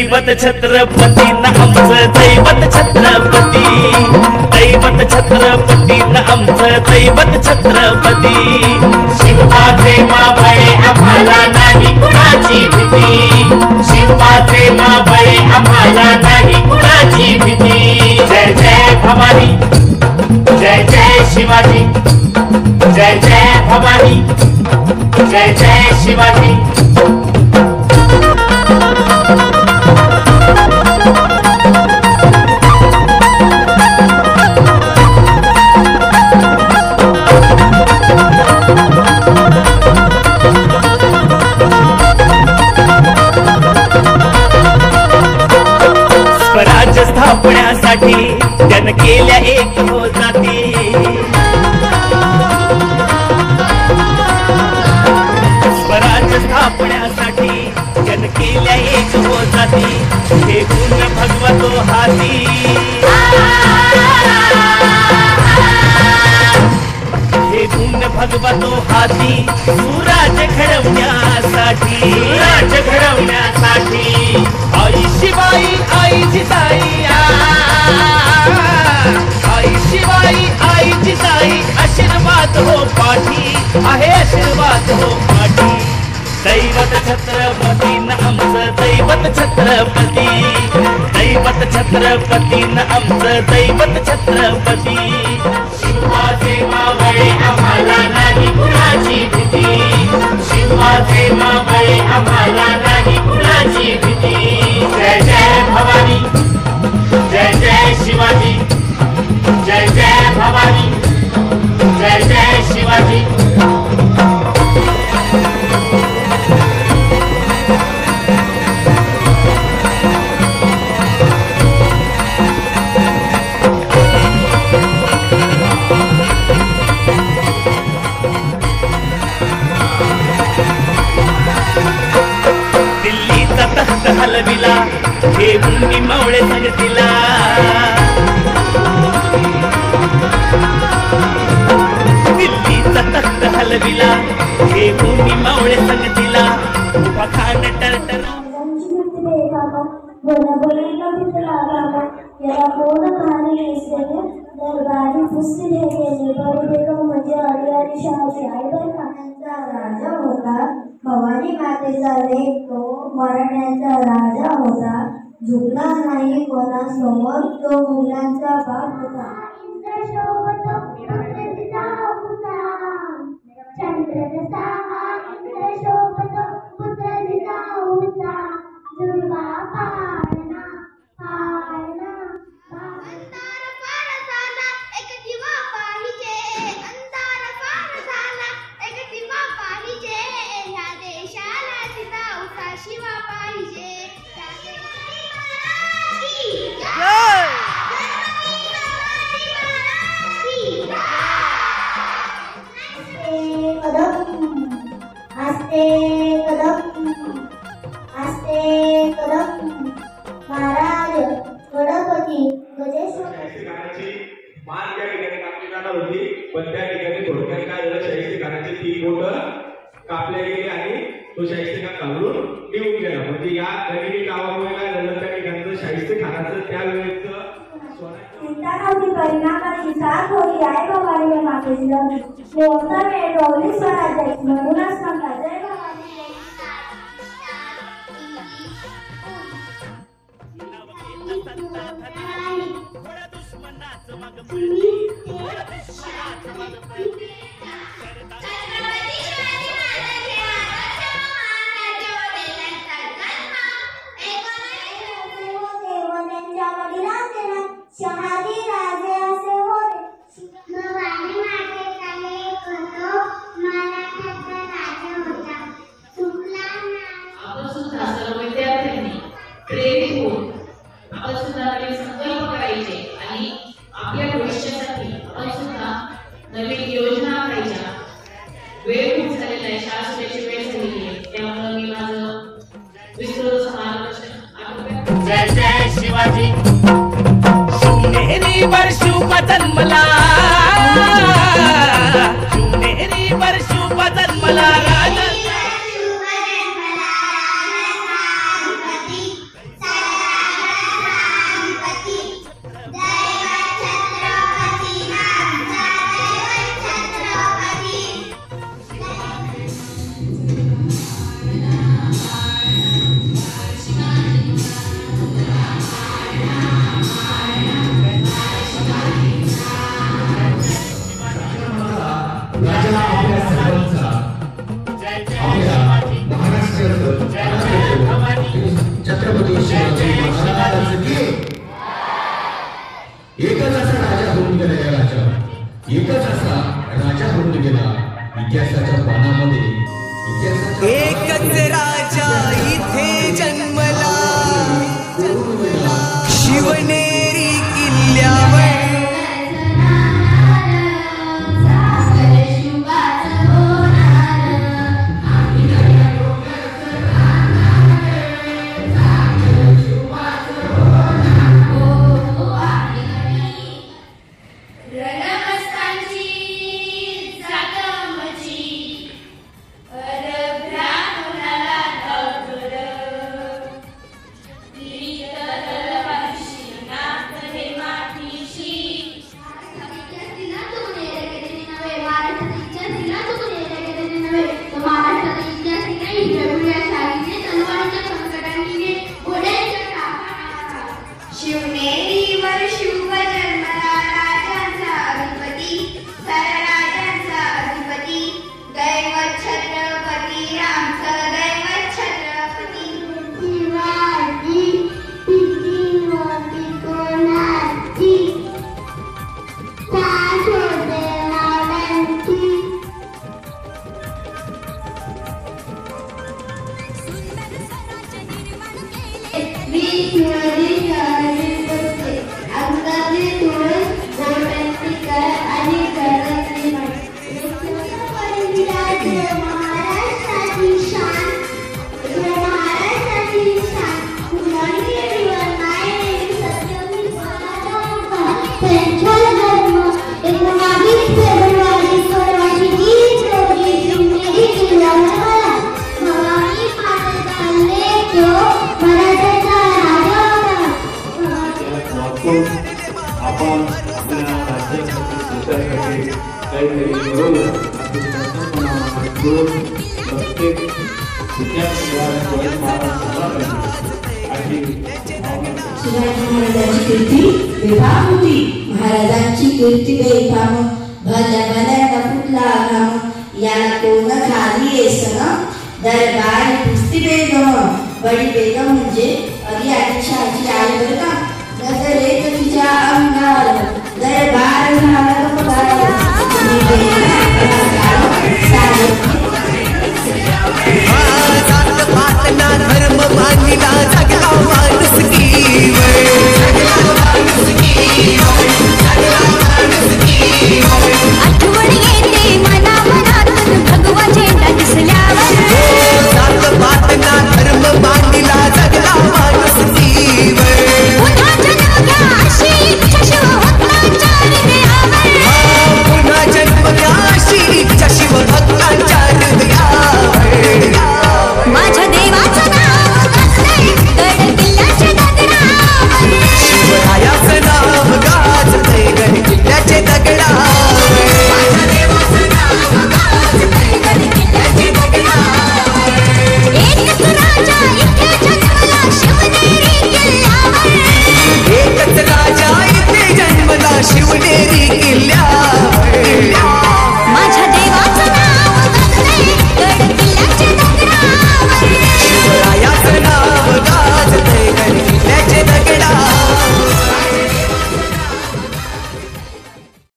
दैवत छत्रपती न आमचं दैवत छत्रपती, दैवत छत्रपती न आमचं दैवत छत्रपती। शिवाचे मावळे आम्हाला नाही कुणाची भीती, शिवाचे मावळे आम्हाला नाही कुणाची भीती। जय जय भवानी, जय जय शिवाजी, जय जय भवानी, जय जय शिवाजी। स्वराज्य स्थापण्यासाठी त्यानं केल्या एक हो जाती, स्वराज्य स्थापण्यासाठी त्यानं केल्या एक हो जाती। हे गुण भगवतो हाती, हे गुण भगवतो हाती। सुराज्य घडवण्यासाठी, राज्य घडवण्यासाठी आई शिवाई आई जिजाई, आई शिवाई आई जिजाई। आशीर्वाद हो पाठी आहे, आशीर्वाद हो पाठी। दैवत छत्रपती न आमचं दैवत छत्रपती, दैवत छत्रपती न आमचं दैवत छत्रपती। शिवाचे मावळे आम्हाला नाही कुणाची भीती, शिवाचे मावळे आम्हाला नाही कुणाची भीती। जय जय भवानी, जय जय शिवाजी, जय जय भवानी, जय जय शिवाजी। दिल्लीचा तख्त हलविला हे मुनी मावळे संगतीला, दिल्लीचा तख्त हलविला हे मुनी मावळे संगतीला। पखान टरटर दरबारी पुस्तक हे गेले बरोबर म्हणजे अडियारी शाहू राजा होता। भवानी मातेचा लेक तो मराठ्यांचा राजा होता। झुकला नाही कोणासमोर तो मुलांचा बाप होता। आस्ते कदम, आस्ते कदम, महाराज गणपती गजेश्वर मान त्या ठिकाणी कापली जाणार होती, पण त्या ठिकाणी थोडक्यात काय झालं, शाहिस्तेखानाची 3 बोटं कापल्या गेली आणि तो शाहिस्तेखान घालून निघून गेला। म्हणजे या नवीन गावामुळे काय झालं, त्या ठिकाणचं शाहिस्तेखानाचं त्यावेळेचं परिणामाची साथ होती आई भवानी मातेची लग्न होता वेळ 24 स्वराज्याची म्हणूनच म्हणतात जय भवानी। शहाजी राजे असे होते। भवानी मातेचा लेक होतो, मराठ्याचा राजा होता। चुकला नाही आपण सुद्धा सर्व विद्यार्थ्यांनी प्रेरित होऊन आपण सुद्धा नवीन संकल्प करायचे आणि आपल्या भविष्यासाठी आपण सुद्धा नवीन योजना आखायच्या। वेळ खूप झालेला आहे, शाळा सुटायची वेळ झालेली आहे, त्यामुळे मी माझं विस्तृत मार्गदर्शन। जय जय शिवाजी। शिवनेरी वर्षुप जन्मला, शिवनेरी वर्षुप जन्मला राजा। इतिहासाच्या पानामध्ये एकच राजा इथे जन्मला शिवनेरी किल्ल्यावर शिवनेरीवर शिव जन्मला राजांचा अधिपती सरराजांचा अधिपती दैवत छत्रपती रामचं दैवत छत्रपती शिवाजी किती मोठी कोणाची सासोदे नावांची आपण आपल्या राज्यासाठी देशासाठी काहीतरी करून प्रत्येक शिवाजी महाराजांची कीर्ती बेफाम होती. महाराजांची कीर्ती बेफाम भल्या भल्याला फुटला घाम याला कोण खाली येसन दरबार पुस्ती बेगम बडी बेगम म्हणजे अली आदिलशहाची आई बरं का. नजरेत तिच्या अंगावर दरबार झाला